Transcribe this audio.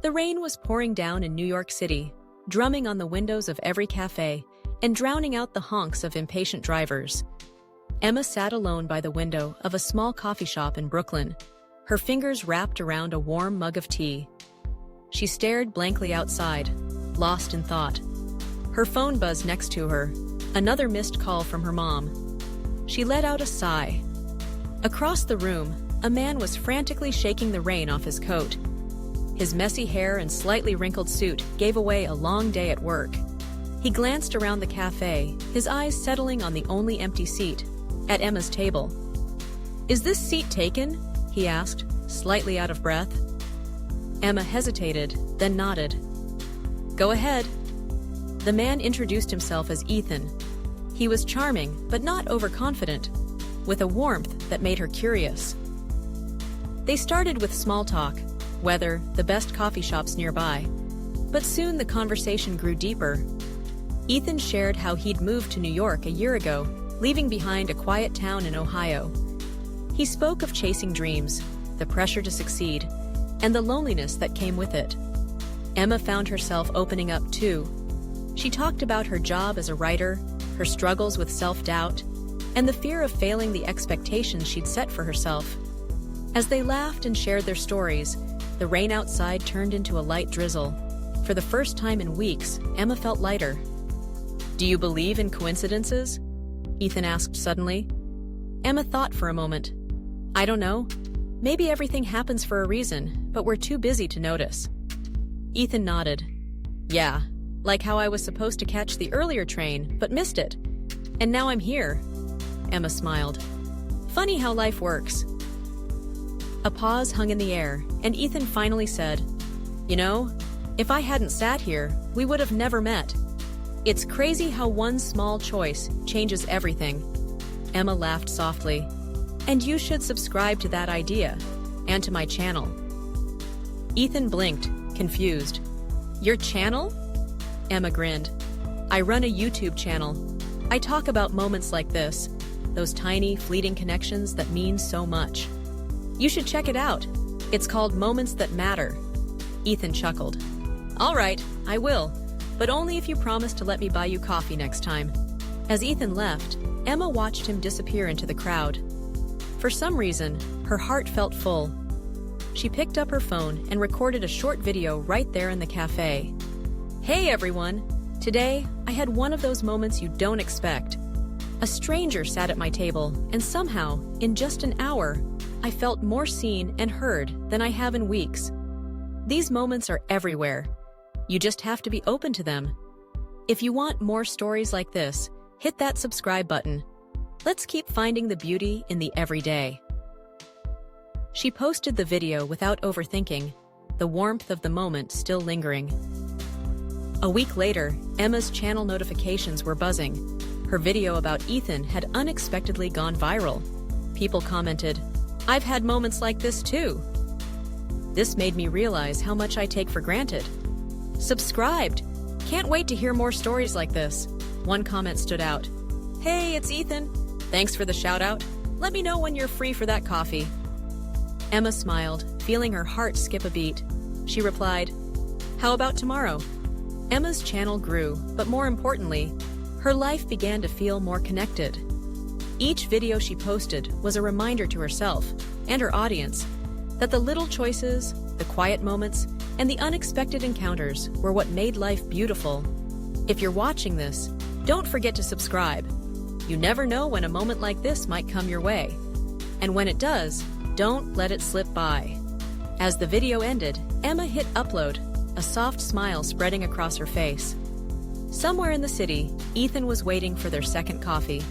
The rain was pouring down in New York City, drumming on the windows of every cafe and drowning out the honks of impatient drivers. Emma sat alone by the window of a small coffee shop in Brooklyn, her fingers wrapped around a warm mug of tea. She stared blankly outside, lost in thought. Her phone buzzed next to her, another missed call from her mom. She let out a sigh. Across the room, a man was frantically shaking the rain off his coat. His messy hair and slightly wrinkled suit gave away a long day at work. He glanced around the cafe, his eyes settling on the only empty seat, at Emma's table. "Is this seat taken?" he asked, slightly out of breath. Emma hesitated, then nodded. "Go ahead." The man introduced himself as Ethan. He was charming, but not overconfident, with a warmth that made her curious. They started with small talk, weather, the best coffee shops nearby. But soon the conversation grew deeper. Ethan shared how he'd moved to New York a year ago, leaving behind a quiet town in Ohio. He spoke of chasing dreams, the pressure to succeed, and the loneliness that came with it. Emma found herself opening up too. She talked about her job as a writer, her struggles with self-doubt, and the fear of failing the expectations she'd set for herself. As they laughed and shared their stories, the rain outside turned into a light drizzle. For the first time in weeks, Emma felt lighter. "Do you believe in coincidences?" Ethan asked suddenly. Emma thought for a moment. "I don't know. Maybe everything happens for a reason, but we're too busy to notice." Ethan nodded. "Yeah, like how I was supposed to catch the earlier train, but missed it. And now I'm here." Emma smiled. "Funny how life works." A pause hung in the air, and Ethan finally said, "You know, if I hadn't sat here, we would have never met. It's crazy how one small choice changes everything." Emma laughed softly. "And you should subscribe to that idea, and to my channel." Ethan blinked, confused. "Your channel?" Emma grinned. "I run a YouTube channel. I talk about moments like this, those tiny, fleeting connections that mean so much. You should check it out. It's called Moments That Matter." Ethan chuckled. "All right, I will, but only if you promise to let me buy you coffee next time." As Ethan left, Emma watched him disappear into the crowd. For some reason, her heart felt full. She picked up her phone and recorded a short video right there in the cafe. "Hey everyone! Today, I had one of those moments you don't expect. A stranger sat at my table, and somehow, in just an hour, I felt more seen and heard than I have in weeks. These moments are everywhere. You just have to be open to them. If you want more stories like this, hit that subscribe button. Let's keep finding the beauty in the everyday." She posted the video without overthinking, the warmth of the moment still lingering. A week later, Emma's channel notifications were buzzing. Her video about Ethan had unexpectedly gone viral. People commented, "I've had moments like this too." This made me realize how much I take for granted. "Subscribed! Can't wait to hear more stories like this." One comment stood out. "Hey, it's Ethan. Thanks for the shout out. Let me know when you're free for that coffee." Emma smiled, feeling her heart skip a beat. She replied, "How about tomorrow?" Emma's channel grew, but more importantly, her life began to feel more connected. Each video she posted was a reminder to herself and her audience that the little choices, the quiet moments, and the unexpected encounters were what made life beautiful. If you're watching this, don't forget to subscribe. You never know when a moment like this might come your way. And when it does, don't let it slip by. As the video ended, Emma hit upload, a soft smile spreading across her face. Somewhere in the city, Ethan was waiting for their second coffee.